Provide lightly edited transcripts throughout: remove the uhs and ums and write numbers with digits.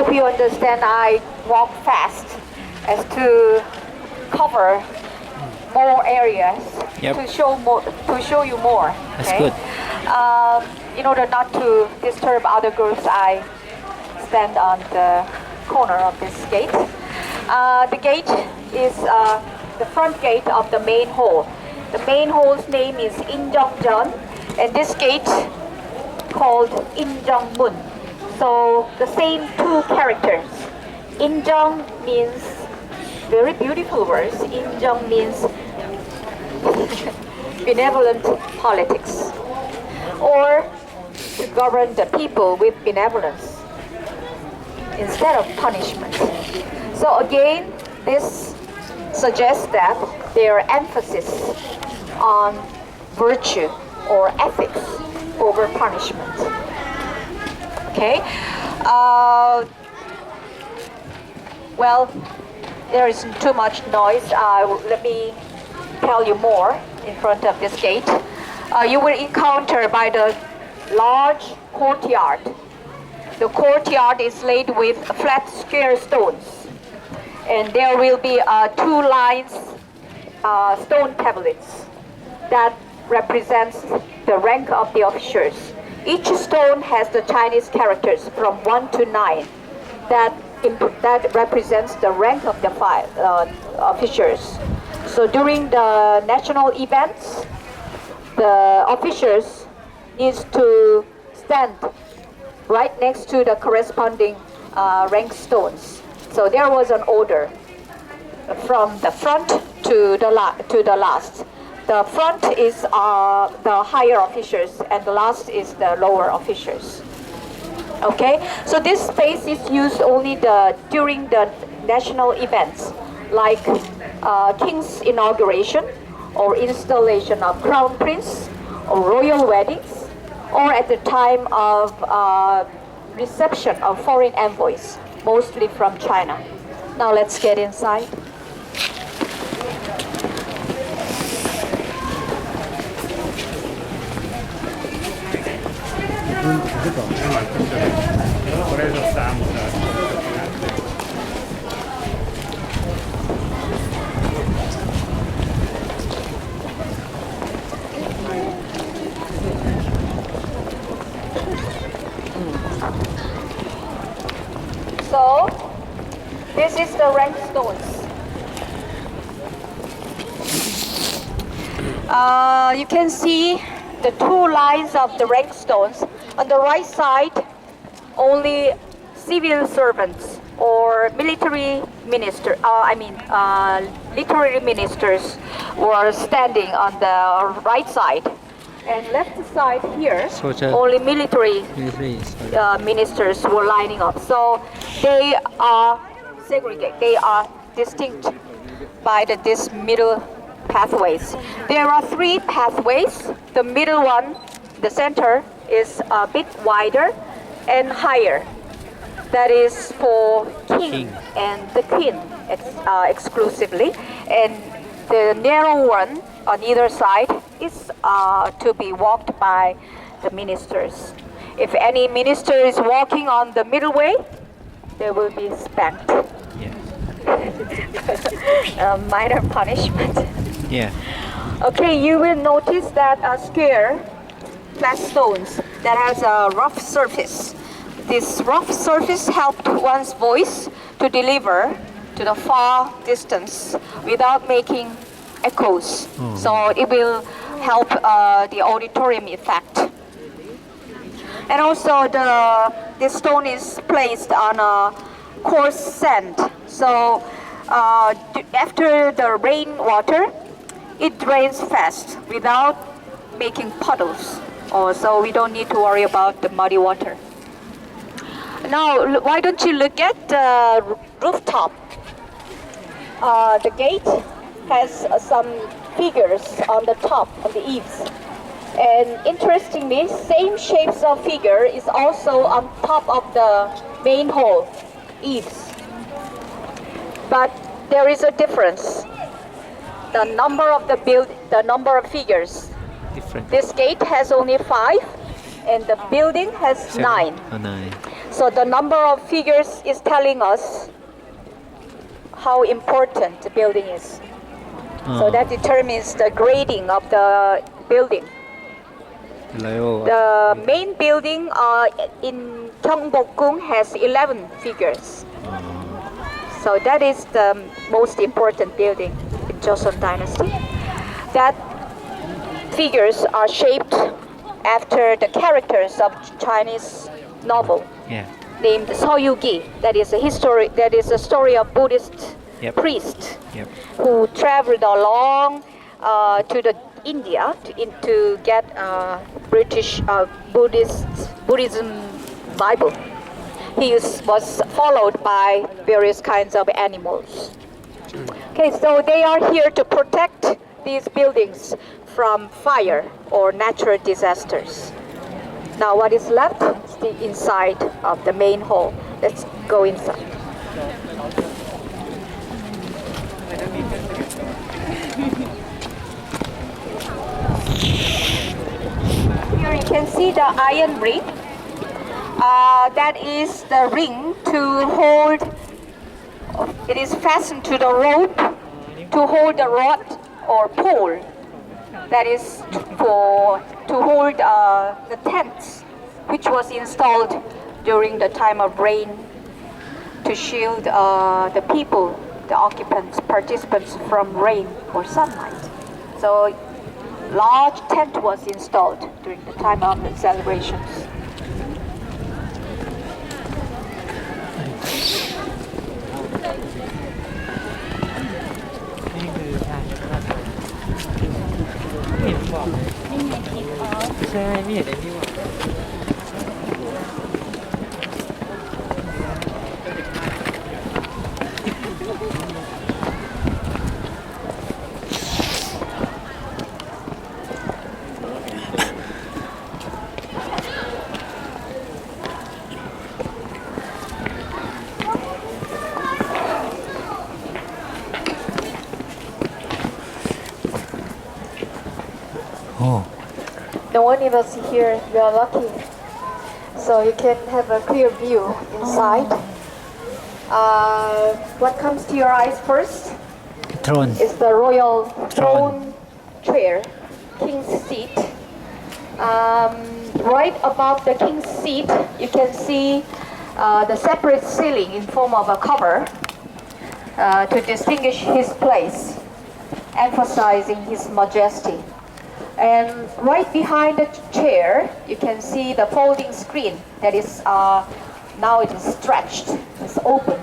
hope you understand I walk fast as to cover more areas Yep. to show you more. That's good. In order not to disturb other groups, I stand on the corner of this gate. The gate is the front gate of the main hall. The main hall's name is Injeongjeon, and this gate called Injeongmun. So the same two characters. Injeong means very beautiful words. Injeong means benevolent politics, or to govern the people with benevolence instead of punishment. So again, this suggests that their emphasis on virtue or ethics over punishment. Okay. Well, there isn't too much noise. Let me tell you more in front of this gate. You will encounter by the large courtyard. The courtyard is laid with flat square stones, and there will be two lines stone tablets that represents the rank of the officers. Each stone has the Chinese characters from 1 to 9 that represents the rank of the officers. So during the national events, the officers needs to stand right next to the corresponding rank stones. So there was an order from the front to the last. The front is the higher officers, and the last is the lower officers. Okay, so this space is used only during the national events, like King's inauguration, or installation of Crown Prince, or royal weddings, or at the time of reception of foreign envoys, mostly from China. Now let's get inside. So, this is the rank stones. You can see the two lines of the rank stones. On the right side, only civil servants or military literary ministers were standing on the right side. And left side here, only military ministers were lining up. So they are segregated. They are distinct by these middle pathways. There are 3 pathways. The middle one, the center, is a bit wider and higher. That is for king and the queen exclusively. And the narrow one on either side is to be walked by the ministers. If any minister is walking on the middle way, they will be spanked. Yeah. A minor punishment. Yeah. Okay, you will notice that a square flat stones that has a rough surface. This rough surface helped one's voice to deliver to the far distance without making echoes. So it will help the auditorium effect. And also this stone is placed on a coarse sand. So after the rainwater, it drains fast without making puddles. So we don't need to worry about the muddy water. Now, why don't you look at the rooftop? The gate has some figures on the top, on the eaves. And interestingly, same shapes of figure is also on top of the main hall eaves. But there is a difference. The number of the number of figures. Different. This gate has only 5, and the building has 9. Oh, 9. So the number of figures is telling us how important the building is. So that determines the grading of the building. The main building in Gyeongbokgung has 11 figures. So that is the most important building in Joseon Dynasty. That figures are shaped after the characters of Chinese novel named Soyugi. That is a history. That is a story of Buddhist priest who traveled along to the India to get British Buddhism Bible. He was followed by various kinds of animals. Okay, so they are here to protect these buildings from fire or natural disasters. Now what is left is the inside of the main hall. Let's go inside. Here you can see the iron ring. That is the ring to hold, it is fastened to the rope to hold the rod or pole. That is to hold the tents, which was installed during the time of rain to shield the people, the occupants, participants from rain or sunlight. So large tent was installed during the time of the celebrations. No one of us here, we are lucky. So you can have a clear view inside. What comes to your eyes first Throne. is the royal throne chair, king's seat. Right above the king's seat, you can see the separate ceiling in form of a cover to distinguish his place, emphasizing his majesty. And right behind the chair, you can see the folding screen that is now it is stretched, it's open.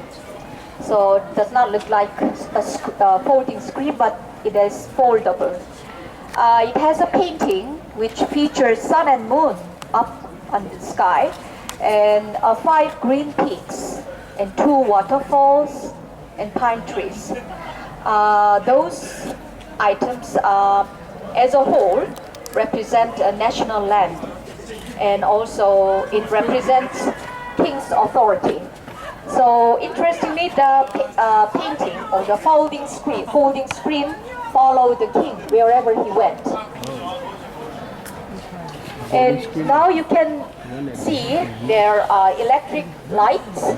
So it does not look like a folding screen, but it is foldable. It has a painting which features sun and moon up on the sky, and 5 green peaks, and 2 waterfalls, and pine trees. Those items as a whole represent a national land, and also it represents king's authority. So interestingly, the painting or the folding screen followed the king wherever he went. And now you can see there are electric lights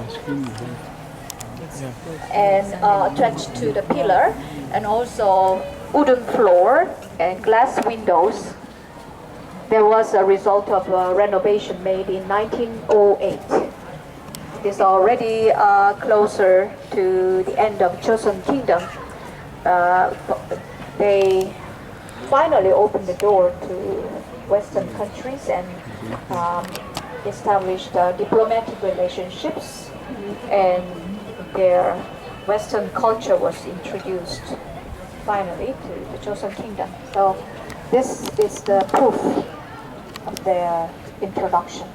and attached to the pillar, and also wooden floor and glass windows. There was a result of a renovation made in 1908. It is already closer to the end of Joseon Kingdom. They finally opened the door to Western countries and established diplomatic relationships, and their Western culture was introduced finally to the Joseon Kingdom. So this is the proof of their introduction.